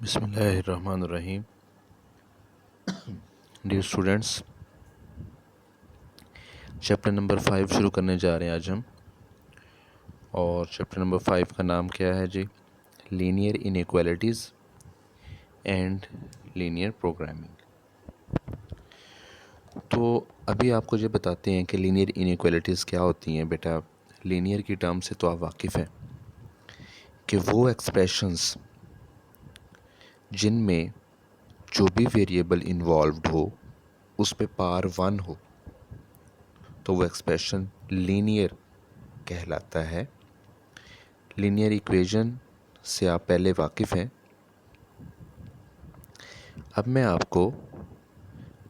बिस्मिल्लाहिर्रहमानिर्रहीम। Dear students, chapter number 5 शुरू करने जा रहे हैं आज हम। और चैप्टर नंबर 5 का नाम क्या है जी? Linear inequalities and linear programming. तो अभी आपको ये बताते हैं कि लीनियर इनइक्वालिटीज़ क्या होती हैं। बेटा, लीनियर की टर्म से तो आप वाकिफ़ हैं कि वो एक्सप्रेशंस जिनमें जो भी वेरिएबल इन्वॉल्व्ड हो उस पे पावर 1 हो तो वो एक्सप्रेशन लीनियर कहलाता है। लीनियर इक्वेशन से आप पहले वाकिफ़ हैं। अब मैं आपको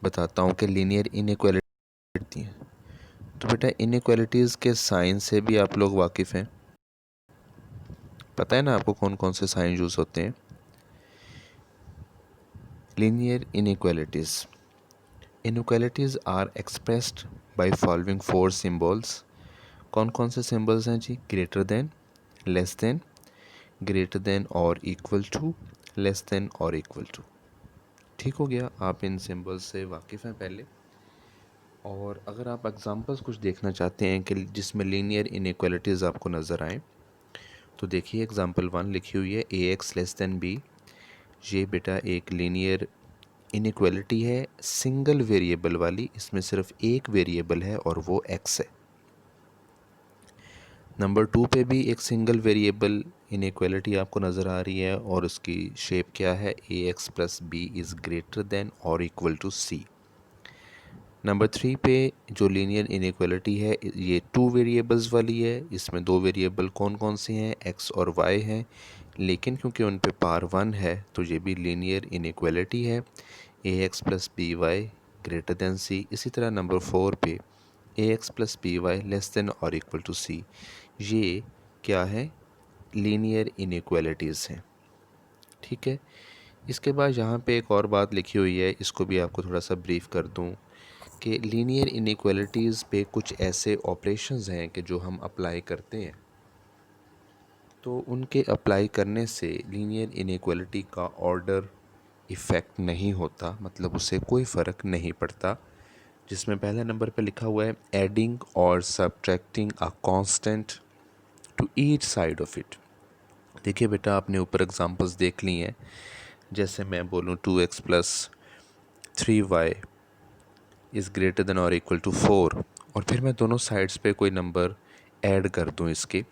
बताता हूँ कि लीनियर इनइक्वालिटी होती हैं। तो बेटा, इनइक्वालिटीज़ के साइन से भी आप लोग वाकिफ़ हैं। पता है ना आपको कौन कौन से साइन यूज़ होते हैं? Linear inequalities are expressed by following 4 symbols. कौन कौन से सिंबल्स हैं जी? Greater than, less than, greater than और इक्वल टू, लेस देन और इक्वल टू। ठीक हो गया, आप इन सिंबल्स से वाकिफ़ हैं पहले। और अगर आप एग्जांपल्स कुछ देखना चाहते हैं कि जिसमें लीनियर इनइक्वालिटीज़ आपको नज़र आएँ, तो देखिए एग्जांपल 1 लिखी हुई है ax लेस देन b। ये बेटा एक लीनियर इनइक्वालिटी है, सिंगल वेरिएबल वाली। इसमें सिर्फ एक वेरिएबल है और वो x है। नंबर 2 पे भी एक सिंगल वेरिएबल इनइक्वालिटी आपको नज़र आ रही है और उसकी शेप क्या है? ax plus B is greater than और इक्वल टू c। नंबर 3 पे जो लीनियर इनइक्वालिटी है ये 2 वेरिएबल्स वाली है। इसमें 2 वेरिएबल कौन कौन से हैं? x और y हैं, लेकिन क्योंकि उन पे पावर 1 है तो ये भी लीनियर इनइक्वालिटी है। ax plus B Y greater than c। इसी तरह नंबर 4 पे ax plus B Y less than और इक्वल टू c। ये क्या है? लीनियर इनइक्वालिटीज़ हैं। ठीक है। इसके बाद यहाँ पे एक और बात लिखी हुई है, इसको भी आपको थोड़ा सा ब्रीफ कर दूँ कि लीनियर इनइक्वालिटीज़ पे कुछ ऐसे ऑपरेशंस हैं कि जो हम अप्लाई करते हैं, तो उनके अप्लाई करने से लीनियर इनइक्वालिटी का ऑर्डर इफ़ेक्ट नहीं होता, मतलब उससे कोई फ़र्क नहीं पड़ता। जिसमें पहले नंबर पे लिखा हुआ है एडिंग और subtracting a constant to each side of it. देखिए बेटा, आपने ऊपर एग्जांपल्स देख ली हैं। जैसे मैं बोलूँ 2x plus 3y is greater than और इक्वल टू 4, और फिर मैं दोनों साइड्स पे कोई नंबर ऐड कर दूं इसके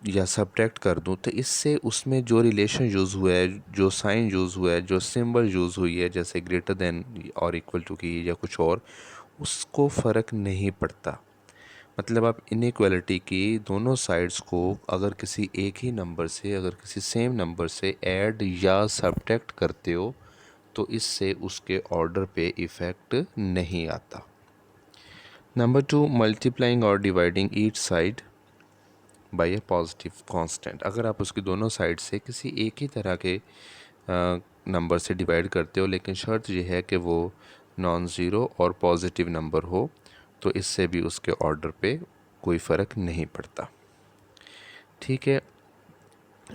या सब्ट्रैक्ट कर दूं, तो इससे उसमें जो रिलेशन यूज़ हुआ है, जो साइन यूज़ हुआ है, जो सिंबल यूज़ हुई है, जैसे ग्रेटर देन और इक्वल टू की या कुछ और, उसको फ़र्क नहीं पड़ता। मतलब आप इनइक्वालिटी की दोनों साइड्स को अगर किसी एक ही नंबर से, अगर किसी सेम नंबर से ऐड या सब्ट्रैक्ट करते हो तो इससे उसके ऑर्डर पे इफ़ेक्ट नहीं आता। नंबर 2, मल्टीप्लाइंग और dividing each side by A positive constant. अगर आप उसकी दोनों साइड से किसी एक ही तरह के नंबर से डिवाइड करते हो, लेकिन शर्त यह है कि वो नॉन ज़ीरो और पॉजिटिव नंबर हो, तो इससे भी उसके ऑर्डर पे कोई फ़र्क नहीं पड़ता। ठीक है,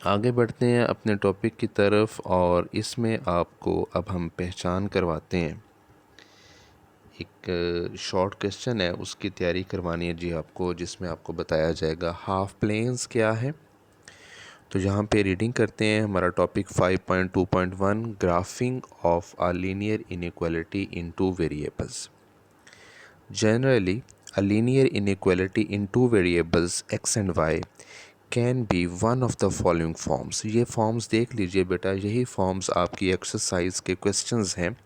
आगे बढ़ते हैं अपने टॉपिक की तरफ, और इसमें आपको अब हम पहचान करवाते हैं। एक शॉर्ट क्वेश्चन है, उसकी तैयारी करवानी है जी आपको, जिसमें आपको बताया जाएगा हाफ प्लेन्स क्या है। तो यहाँ पे रीडिंग करते हैं। हमारा topic 5.2.1 graphic of a linear inequality in two variables. Generally a linear inequality in two variables x and y can be one of the following forms। ये फॉर्म्स देख लीजिए बेटा, यही फॉर्म्स आपकी एक्सरसाइज के क्वेश्चंस हैं।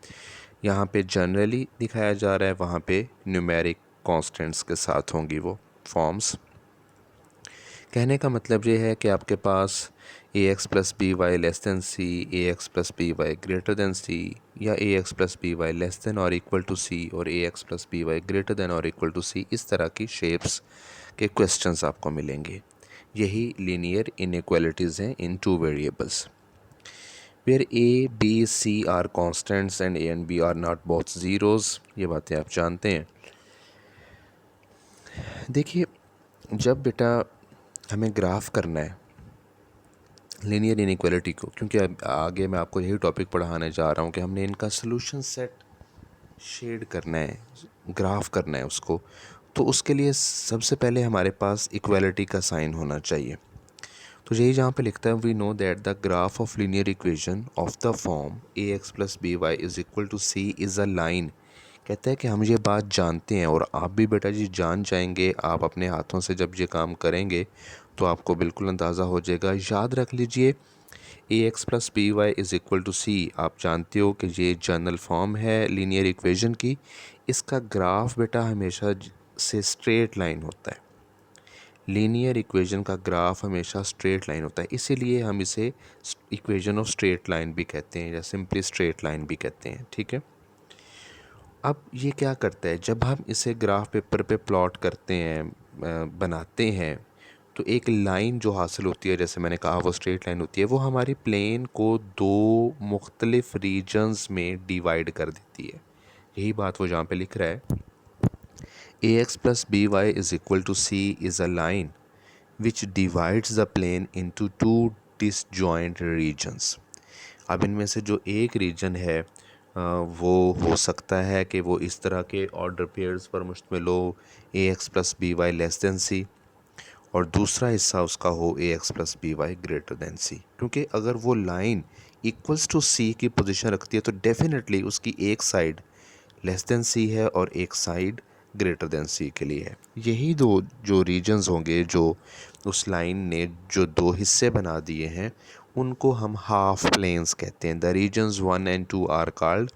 यहाँ पे जनरली दिखाया जा रहा है, वहाँ पे न्यूमेरिक कांस्टेंट्स के साथ होंगी वो फॉर्म्स। कहने का मतलब ये है कि आपके पास a x plus B Y less than c, a x plus B Y greater than c, या a x plus B Y less than और इक्वल टू सी, और a x plus B Y greater than और equal to c, इस तरह की shapes के questions आपको मिलेंगे। यही लीनियर इनइक्वालिटीज़ हैं in two variables. Where a b c are constants and a and b are not both zeros. ये बातें आप जानते हैं। देखिए, जब बेटा हमें ग्राफ करना है, लीनियर इनइक्वालिटी को, क्योंकि अब आगे मैं आपको यही टॉपिक पढ़ाने जा रहा हूँ कि हमने इनका सोल्यूशन सेट शेड करना है, ग्राफ करना है उसको। तो उसके लिए सबसे पहले हमारे पास इक्वालिटी का साइन होना चाहिए। तो यही जहाँ पे लिखता है, we know that the graph of linear equation of the form A x plus B Y is equal to C is a line. कहता है कि हम ये बात जानते हैं, और आप भी बेटा जी जान जाएंगे। आप अपने हाथों से जब ये काम करेंगे तो आपको बिल्कुल अंदाज़ा हो जाएगा। याद रख लीजिए, a x plus B y is equal to c, आप जानते हो कि ये जनरल फॉर्म है लीनियर इक्वेशन की। इसका ग्राफ बेटा हमेशा से स्ट्रेट लाइन होता है। लीनियर इक्वेशन का ग्राफ हमेशा स्ट्रेट लाइन होता है, इसीलिए हम इसे इक्वेशन ऑफ स्ट्रेट लाइन भी कहते हैं, या सिंपली स्ट्रेट लाइन भी कहते हैं। ठीक है, अब ये क्या करता है, जब हम इसे ग्राफ पेपर पे प्लॉट करते हैं, बनाते हैं, तो एक लाइन जो हासिल होती है, जैसे मैंने कहा वो स्ट्रेट लाइन होती है, वो हमारी प्लेन को दो मुख्तलिफ रीजन्स में डिवाइड कर देती है। यही बात वो जहाँ पे लिख रहा है, a x plus B y is equal to C is a line which divides the plane into two disjoint regions. अब इनमें से जो एक रीजन है वो हो सकता है कि वो इस तरह के ऑर्डर पेयर्स पर मुश्तमिल हो, a x plus B Y less than c, और दूसरा हिस्सा उसका हो a x plus B Y greater than c. क्योंकि अगर वो लाइन इक्वल्स टू सी की पोजीशन रखती है तो डेफिनेटली उसकी एक साइड लेस देन सी है और एक साइड ग्रेटर देन सी के लिए है। यही दो जो रीजन्स होंगे, जो उस लाइन ने जो दो हिस्से बना दिए हैं, उनको हम हाफ प्लेन्स कहते हैं। The regions 1 and 2 are called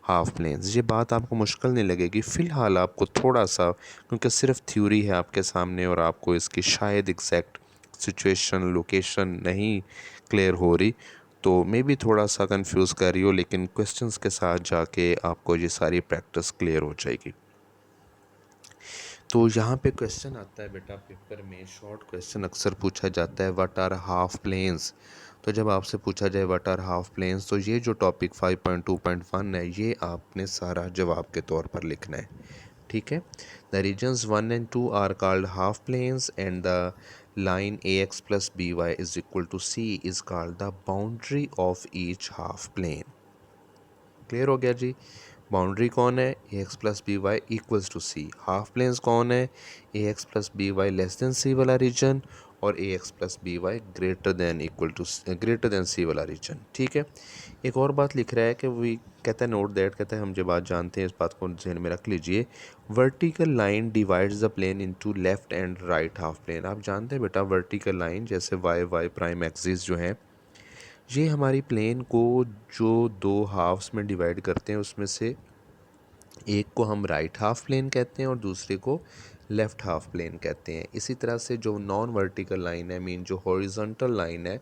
half planes. ये बात आपको मुश्किल नहीं लगेगी, फ़िलहाल आपको थोड़ा सा, क्योंकि सिर्फ थ्योरी है आपके सामने और आपको इसकी शायद एग्जैक्ट सिचुएशन लोकेशन नहीं क्लियर हो रही, तो मे भी थोड़ा सा कंफ्यूज कर रही हो, लेकिन क्वेश्चंस के साथ जाके आपको ये सारी प्रैक्टिस क्लियर हो जाएगी। तो यहाँ पे क्वेश्चन आता है बेटा पेपर में, शॉर्ट क्वेश्चन अक्सर पूछा जाता है, व्हाट आर हाफ प्लेन्स। तो जब आपसे पूछा जाए व्हाट आर हाफ प्लेन्स, तो ये जो टॉपिक 5.2.1 है, ये आपने सारा जवाब के तौर पर लिखना है। ठीक है, the regions 1 and 2 are called half planes and the line ax plus by is equal to c is called the boundary of each half plane। Clear हो गया जी। बाउंड्री कौन है, a x plus B y equals to c. Half planes कौन है, a x plus B Y less than c वाला region, और a x plus B Y greater than equal to greater than c वाला region. ठीक है, एक और बात लिख रहा है कि वी, कहता है नोट दैट, कहता है हम जो बात जानते हैं इस बात को ध्यान में रख लीजिए, vertical line divides the plane into left and right half plane. आप जानते हैं बेटा वर्टिकल लाइन जैसे वाई वाई प्राइम एक्सिस जो है, ये हमारी प्लेन को जो दो हाफ्स में डिवाइड करते हैं, उसमें से एक को हम राइट हाफ प्लेन कहते हैं और दूसरे को लेफ़्ट हाफ प्लेन कहते हैं। इसी तरह से जो नॉन वर्टिकल लाइन है, मीन जो हॉरिजॉन्टल लाइन है,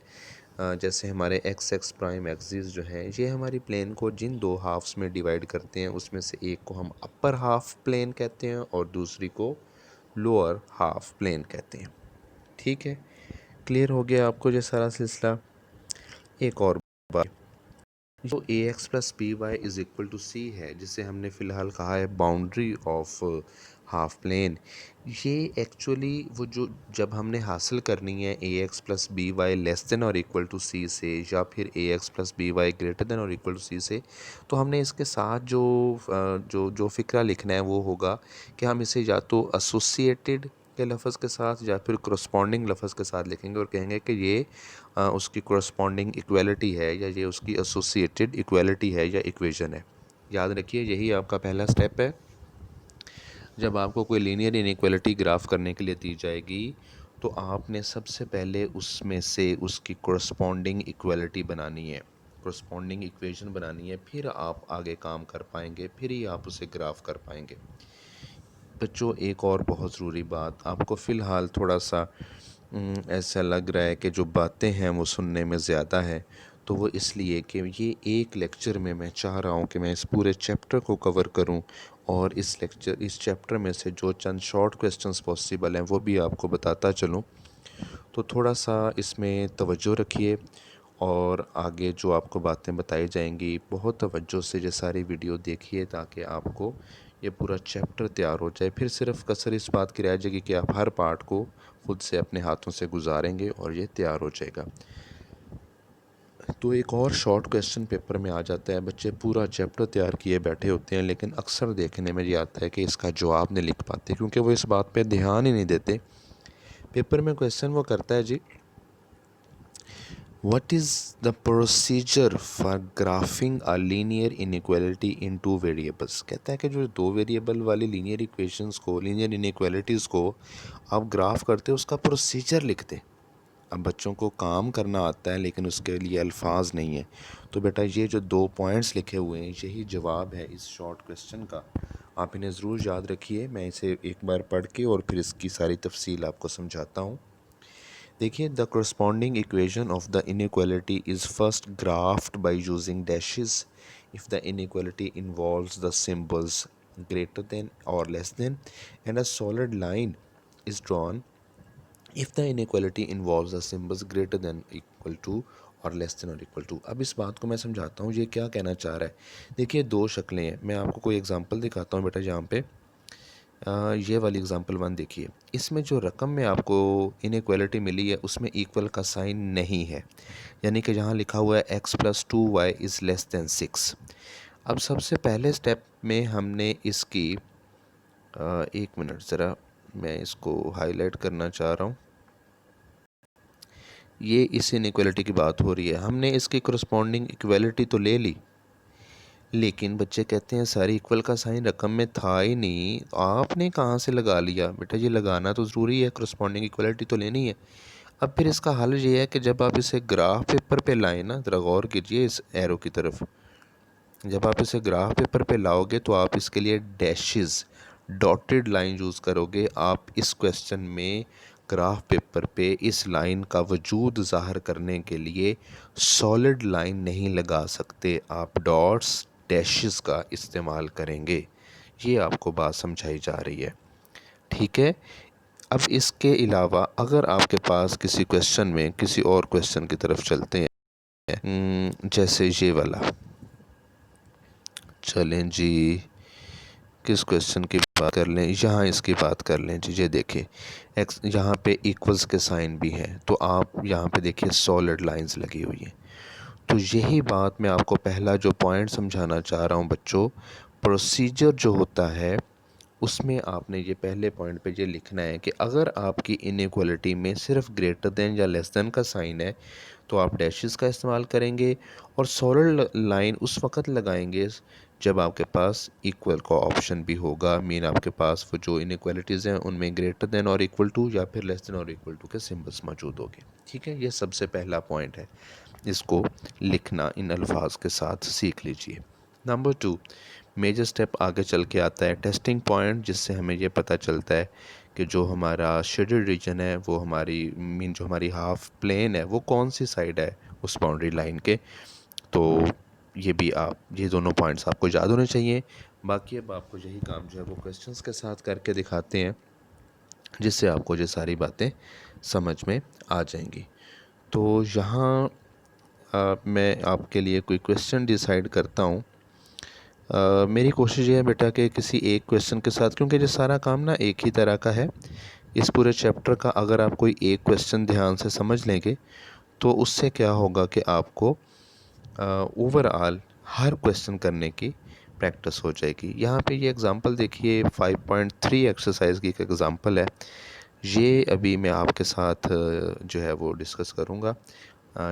जैसे हमारे एक्स एक्स प्राइम एक्सिस जो है, ये हमारी प्लेन को जिन दो हाफ्स में डिवाइड करते हैं, उसमें से एक को हम अपर हाफ प्लेन कहते हैं और दूसरी को लोअर हाफ प्लेन कहते हैं। ठीक है, क्लियर हो गया आपको ये सारा सिलसिला। एक और बात, जो a x plus B y is equal to c है, जिसे हमने फ़िलहाल कहा है बाउंड्री ऑफ हाफ प्लेन, ये एक्चुअली वो जो जब हमने हासिल करनी है a x plus B Y less than और इक्वल टू सी से, या फिर a x plus B Y greater than और इक्वल टू सी से, तो हमने इसके साथ जो फ़िक्रा लिखना है वो होगा कि हम इसे या तो एसोसिएटेड के लफ्ज़ के साथ या फिर करस्पॉन्डिंग लफ्ज़ के साथ लिखेंगे और कहेंगे कि ये उसकी करस्पॉन्डिंग इक्वलिटी है, या ये उसकी एसोसिएटेड इक्वलिटी है या इक्वेशन है। याद रखिए, यही आपका पहला स्टेप है। जब आपको कोई लीनियर इनइक्वालिटी ग्राफ करने के लिए दी जाएगी, तो आपने सबसे पहले उसमें से उसकी करस्पॉन्डिंग इक्वलिटी बनानी है, करस्पॉन्डिंग इक्वेशन बनानी है, फिर आप आगे काम कर पाएंगे, फिर ही आप उसे ग्राफ कर पाएंगे। बच्चों, एक और बहुत ज़रूरी बात, आपको फ़िलहाल थोड़ा सा ऐसा लग रहा है कि जो बातें हैं वो सुनने में ज़्यादा है, तो वो इसलिए कि ये एक लेक्चर में मैं चाह रहा हूँ कि मैं इस पूरे चैप्टर को कवर करूँ, और इस चैप्टर में से जो चंद शॉर्ट क्वेश्चंस पॉसिबल हैं वो भी आपको बताता चलूँ। तो थोड़ा सा इसमें तवज्जो रखिए, और आगे जो आपको बातें बताई जाएंगी बहुत तवज्जो से ये सारी वीडियो देखिए, ताकि आपको ये पूरा चैप्टर तैयार हो जाए। फिर सिर्फ कसर इस बात की रह जाएगी कि आप हर पार्ट को खुद से अपने हाथों से गुजारेंगे और ये तैयार हो जाएगा। तो एक और शॉर्ट क्वेश्चन पेपर में आ जाता है, बच्चे पूरा चैप्टर तैयार किए बैठे होते हैं लेकिन अक्सर देखने में ये आता है कि इसका जवाब नहीं लिख पाते क्योंकि वो इस बात पे ध्यान ही नहीं देते। पेपर में क्वेश्चन वो करता है जी, what is the procedure for graphing a linear inequality in two variables. कहता है कि जो दो वेरिएबल वाली लीनियर इक्वेशंस को, लीनियर इनइक्वालिटीज़ को आप ग्राफ करते हो उसका प्रोसीजर लिखते। अब बच्चों को काम करना आता है लेकिन उसके लिए अल्फाज नहीं है। तो बेटा ये जो 2 पॉइंट्स लिखे हुए हैं यही जवाब है इस शॉर्ट क्वेश्चन का। आप इन्हें ज़रूर याद रखिए। मैं इसे एक बार पढ़ के और फिर इसकी सारी तफसील आपको समझाता हूँ। देखिए, the corresponding equation of the inequality is first graphed by using dashes if the inequality involves the symbols greater than or less than, and a solid line is drawn if the inequality involves the symbols greater than equal to और less than और equal to. अब इस बात को मैं समझाता हूँ ये क्या कहना चाह रहा है। देखिए, दो शक्लें हैं। मैं आपको कोई एग्जांपल दिखाता हूँ बेटा। यहाँ पे ये वाली एग्जांपल 1 देखिए। इसमें जो रकम में आपको इनइक्वालिटी मिली है उसमें इक्वल का साइन नहीं है, यानी कि जहाँ लिखा हुआ है x + 2y is less than 6। अब सबसे पहले स्टेप में हमने इसकी एक मिनट ज़रा मैं इसको हाईलाइट करना चाह रहा हूँ। ये इस इनइक्वालिटी की बात हो रही है। हमने इसकी करस्पॉन्डिंग इक्वालिटी तो ले ली, लेकिन बच्चे कहते हैं सर इक्वल का साइन रकम में था ही नहीं, तो आपने कहाँ से लगा लिया। बेटा ये लगाना तो ज़रूरी है, करस्पॉन्डिंग इक्वालिटी तो लेनी है। अब फिर इसका हल ये है कि जब आप इसे ग्राफ पेपर पे लाएं ना, ज़रा गौर कीजिए इस एरो की तरफ। जब आप इसे ग्राफ पेपर पे लाओगे तो आप इसके लिए डैशेस, डॉटेड लाइन यूज़ करोगे। आप इस क्वेश्चन में ग्राफ पेपर पे इस लाइन का वजूद ज़ाहिर करने के लिए सॉलिड लाइन नहीं लगा सकते, आप डॉट्स, डैशेस का इस्तेमाल करेंगे। ये आपको बात समझाई जा रही है, ठीक है। अब इसके अलावा अगर आपके पास किसी क्वेश्चन में किसी और क्वेश्चन की तरफ चलते हैं, जैसे ये वाला, चलें जी किस क्वेश्चन की बात कर लें, यहाँ इसकी बात कर लें जी। ये देखिए एक्स, यहाँ पे इक्वल्स के साइन भी हैं, तो आप यहाँ पे देखिए सॉलिड लाइंस लगी हुई हैं। तो यही बात मैं आपको पहला जो पॉइंट समझाना चाह रहा हूँ बच्चों, प्रोसीजर जो होता है उसमें आपने ये पहले पॉइंट पे ये लिखना है कि अगर आपकी इनइक्वालिटी में सिर्फ ग्रेटर देन या लेस देन का साइन है तो आप डैशेस का इस्तेमाल करेंगे, और सॉलिड लाइन उस वक़्त लगाएंगे जब आपके पास इक्वल का ऑप्शन भी होगा। मीन आपके पास वो जो इनइक्वालिटीज़ हैं उनमें ग्रेटर देन और इक्वल टू या फिर लेस देन और इक्वल टू के सिम्बल्स मौजूद होंगे, ठीक है। ये सबसे पहला पॉइंट है, इसको लिखना इन अल्फाज के साथ सीख लीजिए। नंबर 2, मेजर स्टेप आगे चल के आता है टेस्टिंग पॉइंट, जिससे हमें ये पता चलता है कि जो हमारा शेडेड रीजन है वो हमारी मीन जो हमारी हाफ प्लेन है वो कौन सी साइड है उस बाउंड्री लाइन के। तो ये भी आप, ये दोनों पॉइंट्स आपको याद होने चाहिए। बाकी अब आपको यही काम जो है वो क्वेश्चंस के साथ करके दिखाते हैं, जिससे आपको ये सारी बातें समझ में आ जाएंगी। तो यहाँ मैं आपके लिए कोई क्वेश्चन डिसाइड करता हूँ। मेरी कोशिश ये है बेटा कि किसी एक क्वेश्चन के साथ, क्योंकि ये सारा काम ना एक ही तरह का है, इस पूरे चैप्टर का अगर आप कोई एक क्वेश्चन ध्यान से समझ लेंगे तो उससे क्या होगा कि आपको ओवरऑल हर क्वेश्चन करने की प्रैक्टिस हो जाएगी। यहाँ पे ये एग्ज़ाम्पल देखिए 5.3 एक्सरसाइज की एक एग्ज़ाम्पल है। ये अभी मैं आपके साथ जो है वो डिस्कस करूँगा।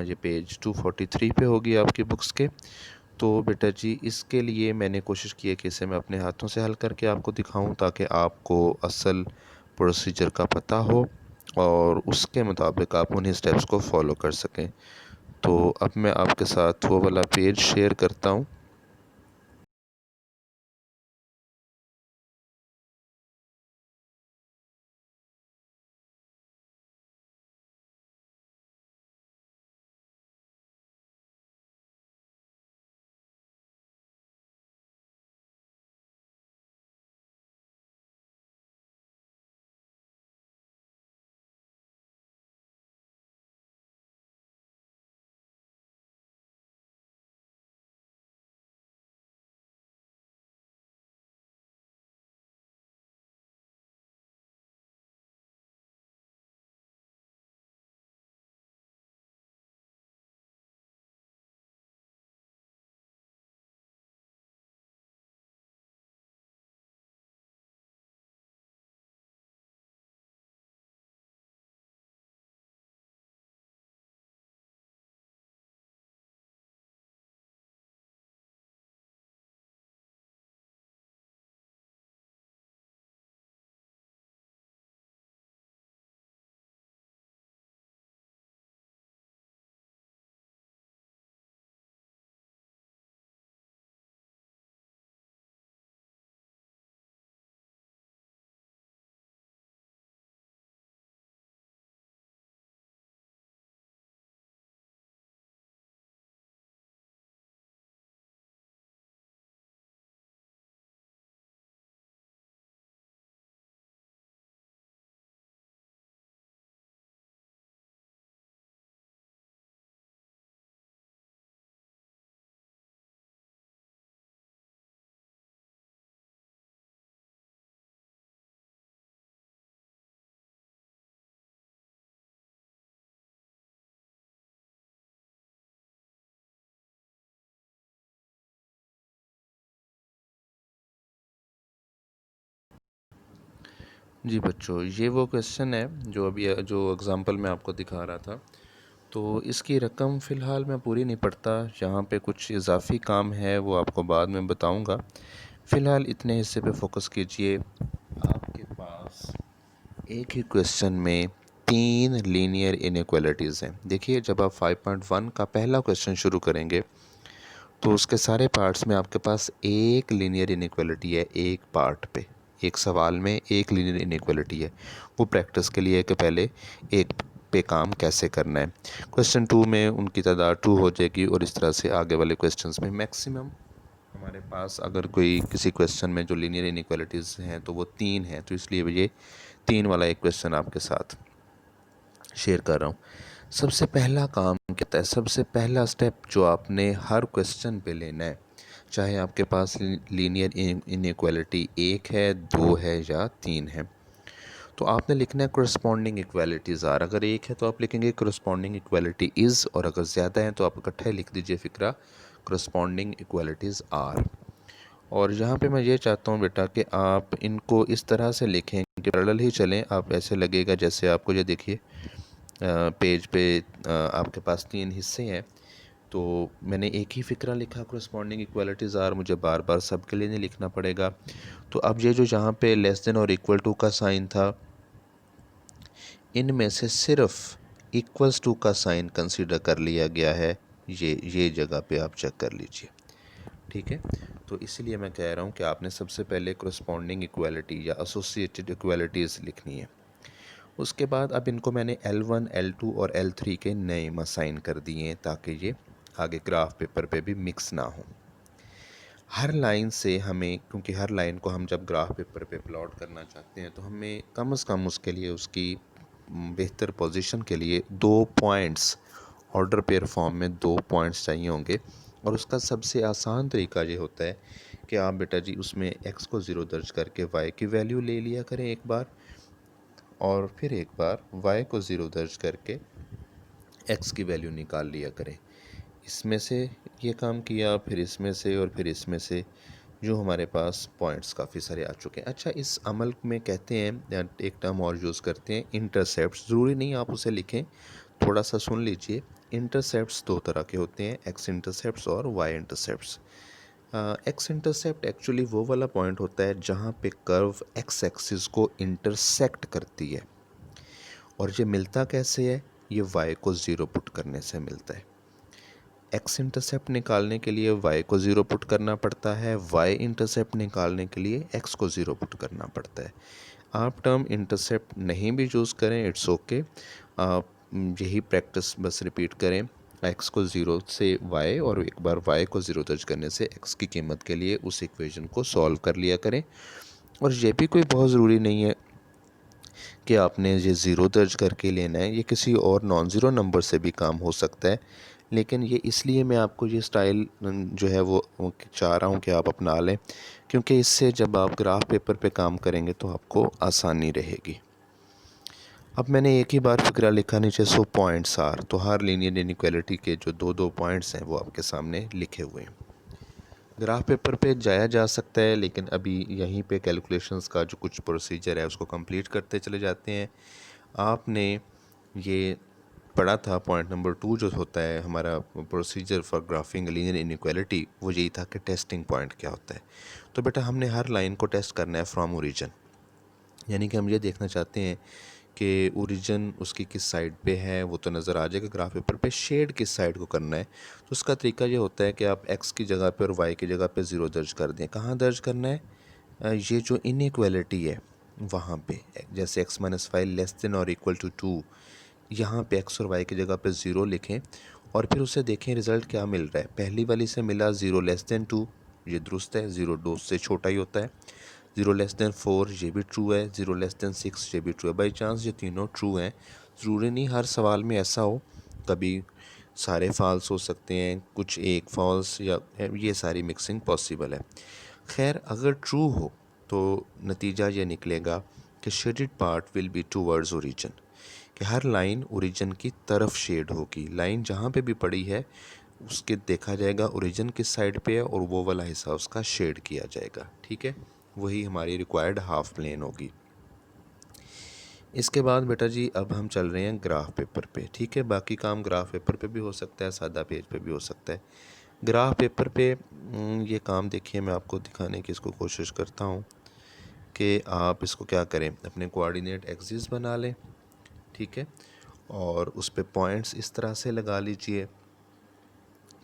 ये पेज 243 पे होगी आपकी बुक्स के। तो बेटा जी इसके लिए मैंने कोशिश की है कि इसे मैं अपने हाथों से हल करके आपको दिखाऊं, ताकि आपको असल प्रोसीजर का पता हो और उसके मुताबिक आप उन्हीं स्टेप्स को फॉलो कर सकें। तो अब मैं आपके साथ वो वाला पेज शेयर करता हूं। जी बच्चों, ये वो क्वेश्चन है जो अभी जो एग्ज़ाम्पल मैं आपको दिखा रहा था। तो इसकी रकम फ़िलहाल मैं पूरी नहीं पढ़ता, यहाँ पे कुछ इजाफ़ी काम है वो आपको बाद में बताऊँगा। फ़िलहाल इतने हिस्से पे फोकस कीजिए। आपके पास एक ही क्वेश्चन में 3 लीनियर इनइक्वालिटीज़ हैं। देखिए, जब आप 5.1 का पहला क्वेश्चन शुरू करेंगे तो उसके सारे पार्ट्स में आपके पास एक लीनियर इनइक्वालिटी है, एक पार्ट पे, एक सवाल में एक लीनियर इनइक्वालिटी है। वो प्रैक्टिस के लिए है कि पहले एक पे काम कैसे करना है। क्वेश्चन 2 में उनकी तादाद 2 हो जाएगी और इस तरह से आगे वाले क्वेश्चंस में मैक्सिमम हमारे पास अगर कोई किसी क्वेश्चन में जो लीनियर इनइक्वालिटीज़ हैं तो वो 3 हैं, तो इसलिए ये 3 वाला एक क्वेश्चन आपके साथ शेयर कर रहा हूँ। सबसे पहला काम क्या होता है, सबसे पहला स्टेप जो आपने हर क्वेश्चन पे लेना है, चाहे आपके पास लीनियर इनइक्वालिटी 1 है, 2 है या 3 है, तो आपने लिखना है करस्पॉन्डिंग इक्वालिटीज़ आर। अगर 1 है तो आप लिखेंगे करस्पॉन्डिंग इक्वालिटी इज़, और अगर ज़्यादा है तो आप इकट्ठा लिख दीजिए फ़िक्रा करस्पॉन्डिंग इक्वालिटीज़ आर। और यहाँ पे मैं ये चाहता हूँ बेटा कि आप इनको इस तरह से लिखें कि पैरेलल ही चलें। आप ऐसे लगेगा जैसे आपको ये देखिए पेज पे आपके पास 3 हिस्से हैं, तो मैंने एक ही फ़िक्रा लिखा करस्पॉन्डिंग इक्वालिटीज़ आर, मुझे बार बार सब के लिए नहीं लिखना पड़ेगा। तो अब ये जो यहाँ पे लेस देन और इक्वल टू का साइन था, इनमें से सिर्फ इक्वल्स टू का साइन कंसीडर कर लिया गया है। ये जगह पे आप चेक कर लीजिए, ठीक है। तो इसलिए मैं कह रहा हूँ कि आपने सबसे पहले करस्पॉन्डिंग इक्वालिटी या एसोसिएटेड इक्वालिटीज़ लिखनी है। उसके बाद अब इनको मैंने L1, L2 और L3 के नेम असाइन कर दिए हैं ताकि ये आगे ग्राफ पेपर पे भी मिक्स ना हो। हर लाइन से हमें, क्योंकि हर लाइन को हम जब ग्राफ पेपर पे प्लॉट करना चाहते हैं तो हमें कम से कम उसके लिए उसकी बेहतर पोजीशन के लिए 2 पॉइंट्स, ऑर्डर पेयर फॉर्म में 2 पॉइंट्स चाहिए होंगे। और उसका सबसे आसान तरीका ये होता है कि आप बेटा जी उसमें x को 0 दर्ज करके y की वैल्यू ले लिया करें एक बार, और फिर एक बार y को 0 दर्ज करके x की वैल्यू निकाल लिया करें। इसमें से ये काम किया, फिर इसमें से, और फिर इसमें से, जो हमारे पास पॉइंट्स काफ़ी सारे आ चुके हैं। अच्छा, इस अमल में कहते हैं, एक टर्म और यूज़ करते हैं, इंटरसेप्ट्स। ज़रूरी नहीं आप उसे लिखें, थोड़ा सा सुन लीजिए। इंटरसेप्ट्स दो तरह के होते हैं, एक्स इंटरसेप्ट्स और Y intercepts. X intercept actually वो वाला पॉइंट होता है जहाँ पे कर्व एक्स एक्सिस को इंटरसेक्ट करती है, और ये मिलता कैसे है, ये y को 0 पुट करने से मिलता है। x इंटरसेप्ट निकालने के लिए y को 0 पुट करना पड़ता है, y इंटरसेप्ट निकालने के लिए x को 0 पुट करना पड़ता है। आप टर्म इंटरसेप्ट नहीं भी चूज़ करें, इट्स ओके। आप यही प्रैक्टिस बस रिपीट करें, x को 0 से y और एक बार y को 0 दर्ज करने से x की कीमत के लिए उस इक्वेशन को सॉल्व कर लिया करें। और ये भी कोई बहुत ज़रूरी नहीं है कि आपने ये ज़ीरो दर्ज करके लेना है, ये किसी और नॉन ज़ीरो नंबर से भी काम हो सकता है। लेकिन ये इसलिए मैं आपको ये स्टाइल जो है वो चाह रहा हूँ कि आप अपना लें, क्योंकि इससे जब आप ग्राफ पेपर पे काम करेंगे तो आपको आसानी रहेगी। अब मैंने एक ही बार फिक्रा लिखा नीचे, सो पॉइंट्स आर, तो हर लीनियर इनइक्वालिटी के जो 2-2 पॉइंट्स हैं वो आपके सामने लिखे हुए हैं। ग्राफ पेपर पे जाया जा सकता है, लेकिन अभी यहीं पे कैलकुलेशंस का जो कुछ प्रोसीजर है उसको कंप्लीट करते चले जाते हैं। आपने ये पढ़ा था पॉइंट नंबर 2 जो होता है हमारा procedure for graphic linear inequality, वो यही था कि टेस्टिंग पॉइंट क्या होता है। तो बेटा हमने हर लाइन को टेस्ट करना है फ्रॉम ओरिजिन, यानी कि हम ये देखना चाहते हैं कि ओरिजिन उसकी किस साइड पे है, वो तो नज़र आ जाएगा ग्राफ पेपर पे, शेड किस साइड को करना है। तो उसका तरीका ये होता है कि आप x की जगह पे और y की जगह पे 0 दर्ज कर दें। कहाँ दर्ज करना है, ये जो इनइक्वालिटी है वहाँ पे, जैसे x माइनस 5 लेस देन और इक्वल टू 2, यहाँ पे x और y की जगह पे 0 लिखें और फिर उसे देखें रिज़ल्ट क्या मिल रहा है। पहली वाली से मिला 0 लेस देन 2, ये दुरुस्त है, 0 2 से छोटा ही होता है। 0 लेस देन 4, ये भी ट्रू है। 0 लेस देन 6, ये भी ट्रू है। बाई चांस ये तीनों ट्रू हैं, ज़रूरी नहीं हर सवाल में ऐसा हो, कभी सारे फॉल्स हो सकते हैं, कुछ एक फॉल्स, या ये सारी मिक्सिंग पॉसिबल है। खैर, अगर ट्रू हो तो नतीजा ये निकलेगा कि shaded part will be towards origin, कि हर लाइन ओरिजिन की तरफ शेड होगी। लाइन जहाँ पे भी पड़ी है उसके देखा जाएगा ओरिजिन किस साइड पे है और वो वाला हिस्सा उसका शेड किया जाएगा, ठीक है। वही हमारी रिक्वायर्ड हाफ प्लेन होगी। इसके बाद बेटा जी अब हम चल रहे हैं ग्राफ पेपर पे। ठीक है, बाकी काम ग्राफ पेपर पे भी हो सकता है, सादा पेज पे भी हो सकता है। ग्राफ पेपर पे ये काम देखिए मैं आपको दिखाने की इसको कोशिश करता हूँ कि आप इसको क्या करें, अपने कोऑर्डिनेट एक्सिस बना लें। ठीक है, और उस पे पॉइंट्स इस तरह से लगा लीजिए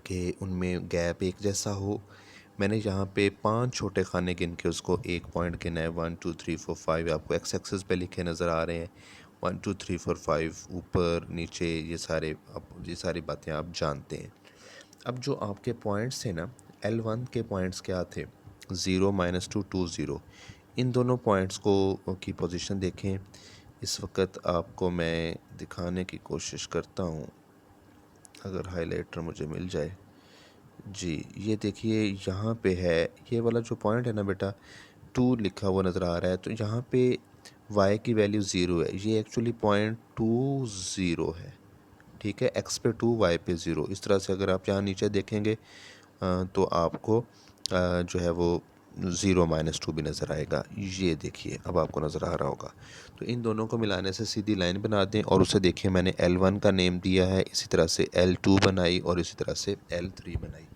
कि उनमें गैप एक जैसा हो। मैंने यहाँ पे 5 छोटे खाने गिन के उसको एक पॉइंट गिना है। 1 2 3 4 5 आपको एक्स एक्सिस पे लिखे नज़र आ रहे हैं। 1 2 3 4 5 ऊपर नीचे ये सारी बातें आप जानते हैं। अब जो आपके पॉइंट्स थे ना, L1 के पॉइंट्स क्या थे, 0 -2 2 0। इन दोनों पॉइंट्स को की पोजीशन देखें। इस वक्त आपको मैं दिखाने की कोशिश करता हूँ, अगर हाइलाइटर मुझे मिल जाए। जी, ये देखिए यहाँ पे है, ये वाला जो पॉइंट है ना बेटा, 2 लिखा हुआ नज़र आ रहा है। तो यहाँ पे y की वैल्यू 0 है, ये एक्चुअली पॉइंट 2 0 है। ठीक है, x पे 2 y पे 0। इस तरह से अगर आप यहाँ नीचे देखेंगे तो आपको जो है वो 0 -2 भी नज़र आएगा। ये देखिए अब आपको नज़र आ रहा होगा। तो इन दोनों को मिलाने से सीधी लाइन बना दें और उसे देखिए मैंने L1 का नेम दिया है, इसी तरह से L2 बनाई और इसी तरह से L3 बनाई।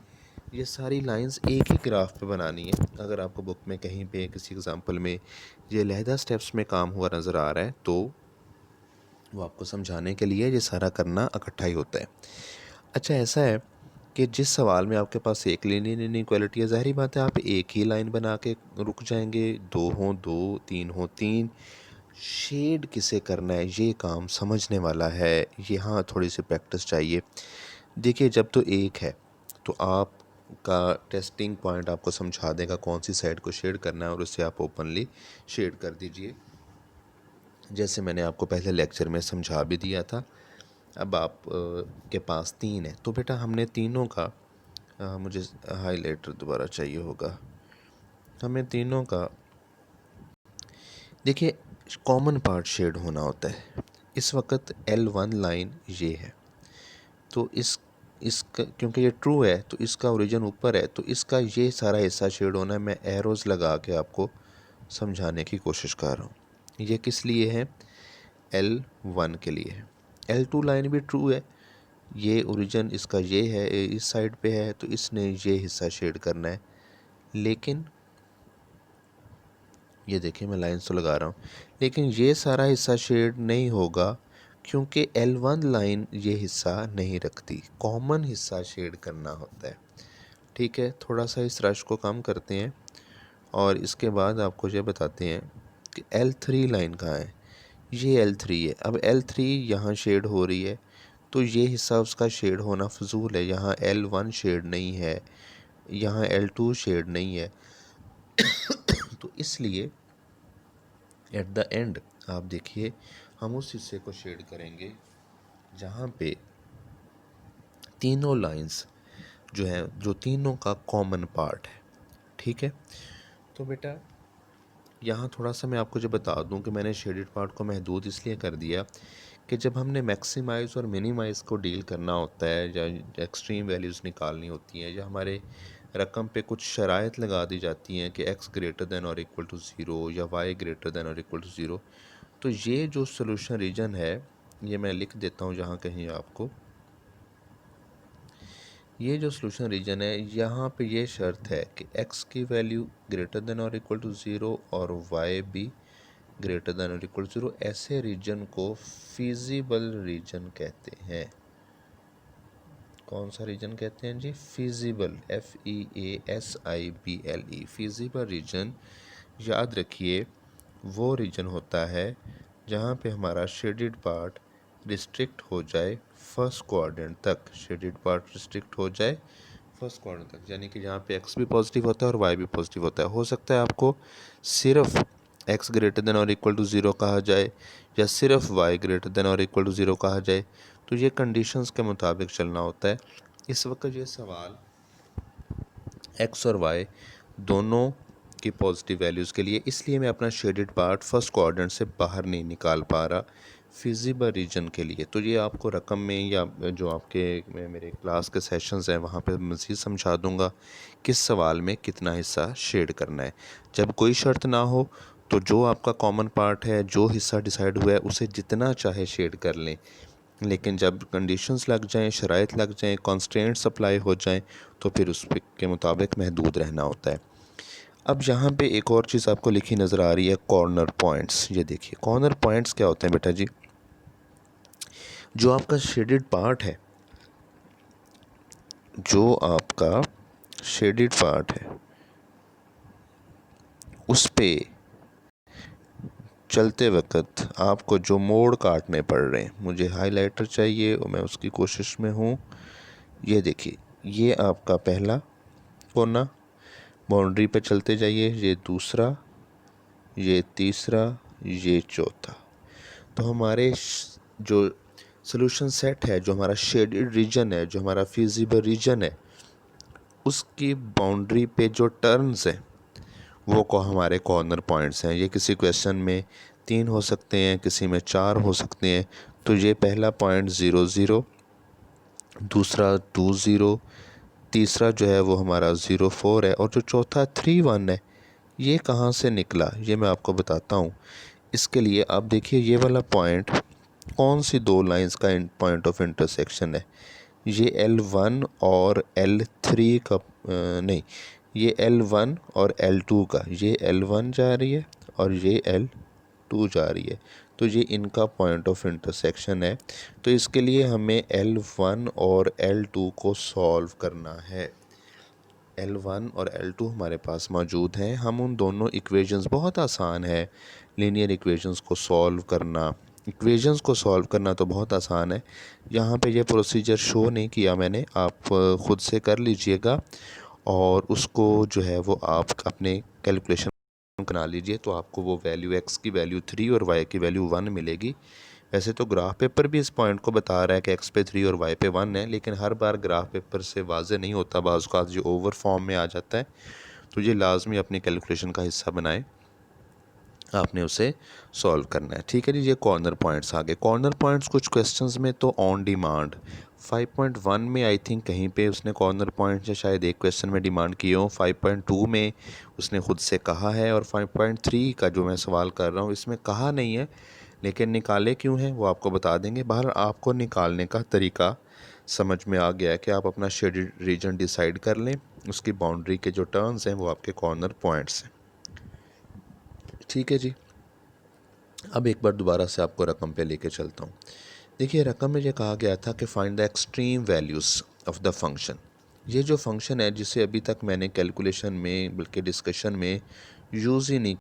ये सारी लाइंस एक ही ग्राफ पे बनानी है। अगर आपको बुक में कहीं पे किसी एग्जांपल में ये अलहदा स्टेप्स में काम हुआ नज़र आ रहा है तो वो आपको समझाने के लिए ये सारा करना इकट्ठा ही होता है। अच्छा, ऐसा है कि जिस सवाल में आपके पास एक लीनियर इनइक्वालिटी है, ज़ाहिर बात है आप एक ही लाइन बना के रुक जाएंगे। 2 हों 2, 3 हों 3। शेड किसे करना है ये काम समझने वाला है, यहाँ थोड़ी सी प्रैक्टिस चाहिए। देखिए जब तो एक है तो आपका टेस्टिंग पॉइंट आपको समझा देगा कौन सी साइड को शेड करना है और उससे आप ओपनली शेड कर दीजिए, जैसे मैंने आपको पहले लेक्चर में समझा भी दिया था। अब आप के पास 3 है तो बेटा हमने तीनों का मुझे हाइलाइटर दोबारा चाहिए होगा। हमें तीनों का देखिए कॉमन पार्ट शेड होना होता है। इस वक्त L1 लाइन ये है तो इसका क्योंकि ये ट्रू है तो इसका ओरिजिन ऊपर है, तो इसका ये सारा हिस्सा शेड होना है। मैं एरोज़ लगा के आपको समझाने की कोशिश कर रहा हूँ। ये किस लिए है, L1 के लिए है। L2 लाइन भी ट्रू है, ये ओरिजिन इसका ये है, इस साइड पे है तो इसने ये हिस्सा शेड करना है। लेकिन ये देखिए मैं लाइन तो लगा रहा हूँ, लेकिन ये सारा हिस्सा शेड नहीं होगा क्योंकि L1 लाइन ये हिस्सा नहीं रखती। कॉमन हिस्सा शेड करना होता है। ठीक है, थोड़ा सा इस रश को कम करते हैं और इसके बाद आपको ये बताते हैं कि L3 लाइन कहाँ है। ये L3 है। अब L3 यहाँ शेड हो रही है तो ये हिस्सा उसका शेड होना फजूल है। यहाँ L1 शेड नहीं है, यहाँ L2 शेड नहीं है। तो इसलिए एट द एंड आप देखिए हम उस हिस्से को शेड करेंगे जहाँ पे तीनों लाइंस जो है, जो तीनों का कॉमन पार्ट है। ठीक है, तो बेटा यहाँ थोड़ा सा मैं आपको जो बता दूँ कि मैंने शेडेड पार्ट को महदूद इसलिए कर दिया कि जब हमने मैक्सिमाइज़ और मिनिमाइज़ को डील करना होता है या एक्सट्रीम वैल्यूज़ निकालनी होती हैं या हमारे रकम पे कुछ शराइत लगा दी जाती हैं कि x ग्रेटर दैन और इक्वल टू ज़ीरो या y ग्रेटर दैन और इक्वल टू ज़ीरो, तो ये जो सोल्यूशन रीजन है ये मैं लिख देता हूँ जहाँ कहीं आपको। ये जो सोल्यूशन रीजन है यहाँ पे ये शर्त है कि x की वैल्यू ग्रेटर दैन और इक्वल टू ज़ीरो और y भी ग्रेटर दैन और इक्वल टू ज़ीरो। ऐसे रीजन को फिजिबल रीजन कहते हैं। कौन सा रीजन कहते हैं जी, फिजिबल, FEASIBLE, फिजिबल रीजन। याद रखिए वो रीजन होता है जहाँ पे हमारा शेडेड पार्ट रिस्ट्रिक्ट हो जाए फर्स्ट क्वाड्रेंट तक। शेडेड पार्ट रिस्ट्रिक्ट हो जाए फर्स्ट क्वाड्रेंट तक, यानी कि जहाँ पे x भी पॉजिटिव होता है और y भी पॉजिटिव होता है। हो सकता है आपको सिर्फ x ग्रेटर देन और इक्वल टू ज़ीरो कहा जाए या सिर्फ y ग्रेटर देन और इक्वल टू ज़ीरो कहा जाए, तो ये कंडीशंस के मुताबिक चलना होता है। इस वक्त ये सवाल x और y दोनों की पॉजिटिव वैल्यूज़ के लिए, इसलिए मैं अपना शेडेड पार्ट फर्स्ट क्वाड्रेंट से बाहर नहीं निकाल पा रहा फिजिबल रीजन के लिए। तो ये आपको रकम में या जो आपके मेरे क्लास के सेशंस हैं वहाँ पे मज़ीद समझा दूँगा किस सवाल में कितना हिस्सा शेड करना है। जब कोई शर्त ना हो तो जो आपका कॉमन पार्ट है, जो हिस्सा डिसाइड हुआ है, उसे जितना चाहे शेड कर लें, लेकिन जब कंडीशंस लग जाएं, शराइत लग जाएं, कॉन्स्ट्रेंट्स अप्लाई हो जाएं, तो फिर उस के मुताबिक महदूद रहना होता है। अब यहाँ पे एक और चीज़ आपको लिखी नज़र आ रही है, कॉर्नर पॉइंट्स। ये देखिए कॉर्नर पॉइंट्स क्या होते हैं बेटा जी। जो आपका शेडेड पार्ट है, जो आपका शेडेड पार्ट है, उस पे चलते वक्त आपको जो मोड़ काटने पड़ रहे हैं, मुझे हाइलाइटर चाहिए और मैं उसकी कोशिश में हूँ। ये देखिए, ये आपका पहला कोना, बाउंड्री पे चलते जाइए, ये दूसरा, ये तीसरा, ये चौथा। तो हमारे जो सोल्यूशन सेट है, जो हमारा शेडेड रीजन है, जो हमारा फिजिबल रीजन है, उसकी बाउंड्री पे जो टर्न्स हैं वो को हमारे कॉर्नर पॉइंट्स हैं। ये किसी क्वेश्चन में 3 हो सकते हैं, किसी में 4 हो सकते हैं। तो ये पहला पॉइंट 0 0, दूसरा 2 0, तीसरा जो है वो हमारा 0 4 है, और जो चौथा 3 1 है, ये कहाँ से निकला ये मैं आपको बताता हूँ। इसके लिए आप देखिए, ये वाला पॉइंट कौन सी दो लाइंस का पॉइंट ऑफ इंटरसेक्शन है। ये L1 और L3 का नहीं, ये L1 और L2 का, ये L1 जा रही है और ये L2 जा रही है, तो ये इनका पॉइंट ऑफ इंटरसेक्शन है। तो इसके लिए हमें L1 और L2 को सॉल्व करना है। L1 और L2 हमारे पास मौजूद हैं। हम उन दोनों इक्वेशंस, बहुत आसान है लीनियर इक्वेशंस को सॉल्व करना। इक्वेशंस को सॉल्व करना तो बहुत आसान है। यहाँ पे ये प्रोसीजर शो नहीं किया मैंने, आप ख़ुद से कर लीजिएगा और उसको जो है वो आप अपने कैलकुलेशन बना लीजिए, तो आपको वो वैल्यू x की वैल्यू 3 और y की वैल्यू 1 मिलेगी। वैसे तो ग्राफ पेपर भी इस पॉइंट को बता रहा है कि x पे 3 और y पे 1 है, लेकिन हर बार ग्राफ पेपर से वाज़े नहीं होता, बाज़ औक़ात जो ओवर फॉर्म में आ जाता है। तो ये लाजमी अपनी कैलकुलेशन का हिस्सा बनाए, आपने उसे सॉल्व करना है। ठीक है जी। ये कॉर्नर पॉइंट्स आ गए। कॉर्नर पॉइंट्स कुछ क्वेश्चंस में तो ऑन डिमांड 5.1 में आई थिंक कहीं पे उसने कॉर्नर पॉइंट्स या शायद एक क्वेश्चन में डिमांड किए हों, 5.2 में उसने ख़ुद से कहा है, और 5.3 का जो मैं सवाल कर रहा हूँ इसमें कहा नहीं है, लेकिन निकाले क्यों हैं वो आपको बता देंगे। बाहर आपको निकालने का तरीका समझ में आ गया है कि आप अपना शेडेड रीजन डिसाइड कर लें, उसकी बाउंड्री के जो टर्न्स हैं वो आपके कॉर्नर पॉइंट्स हैं। ठीक है जी। अब एक बार दोबारा से आपको रकम पे लेके चलता हूँ। देखिए, रकम में ये कहा गया था कि find the extreme values of the function. ये जो फंक्शन है जिसे अभी तक मैंने कैलकुलेशन में बल्कि डिस्कशन में यूज़ ही नहीं,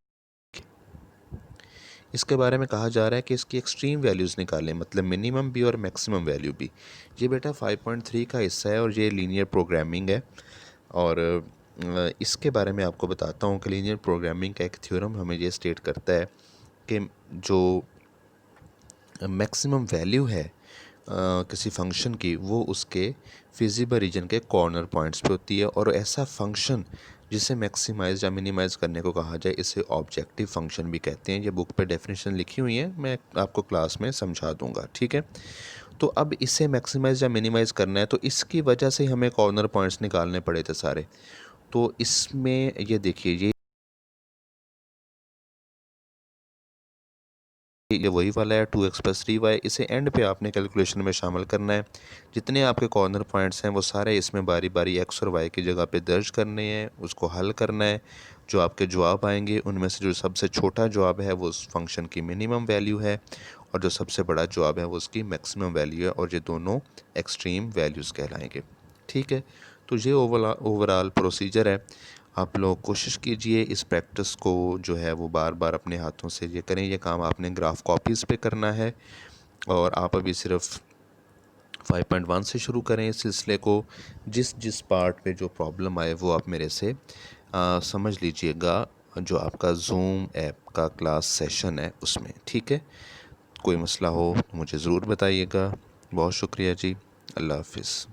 इसके बारे में कहा जा रहा है कि इसकी एक्सट्रीम वैल्यूज़ निकालें, मतलब मिनिमम भी और मैक्सिमम वैल्यू भी। ये बेटा 5.3 का हिस्सा है और ये लीनियर प्रोग्रामिंग है। और इसके बारे में आपको बताता हूँ कि लीनियर प्रोग्रामिंग का एक थ्योरम हमें ये स्टेट करता है कि जो मैक्सिमम वैल्यू है किसी फंक्शन की, वो उसके फिजिबल रीजन के कॉर्नर पॉइंट्स पे होती है। और ऐसा फंक्शन जिसे मैक्सिमाइज या मिनिमाइज़ करने को कहा जाए, इसे ऑब्जेक्टिव फंक्शन भी कहते हैं। ये बुक पे डेफिनेशन लिखी हुई है, मैं आपको क्लास में समझा दूंगा। ठीक है। तो अब इसे मैक्सिमाइज या मिनिमाइज़ करना है, तो इसकी वजह से हमें कॉर्नर पॉइंट्स निकालने पड़े थे सारे। तो इसमें ये देखिए, ये वही वाला है 2x + 3y। इसे एंड पे आपने कैलकुलेशन में शामिल करना है। जितने आपके कॉर्नर पॉइंट्स हैं वो सारे इसमें बारी बारी x और y की जगह पे दर्ज करने हैं, उसको हल करना है। जो आपके जवाब आएंगे उनमें से जो सबसे छोटा जवाब है वो उस फंक्शन की मिनिमम वैल्यू है, और जो सबसे बड़ा जवाब है वो उसकी मैक्सिमम वैल्यू है, और ये दोनों एक्सट्रीम वैल्यूज़ कहलाएंगे। ठीक है। तो ये ओवरऑल प्रोसीजर है। आप लोग कोशिश कीजिए इस प्रैक्टिस को जो है वो बार बार अपने हाथों से ये करें। ये काम आपने ग्राफ कॉपीज़ पे करना है, और आप अभी सिर्फ 5.1 से शुरू करें इस सिलसिले को। जिस जिस पार्ट पे जो प्रॉब्लम आए वो आप मेरे से समझ लीजिएगा, जो आपका जूम ऐप का क्लास सेशन है उसमें। ठीक है। कोई मसला हो तो मुझे ज़रूर बताइएगा। बहुत शुक्रिया जी। अल्लाह हाफिज़।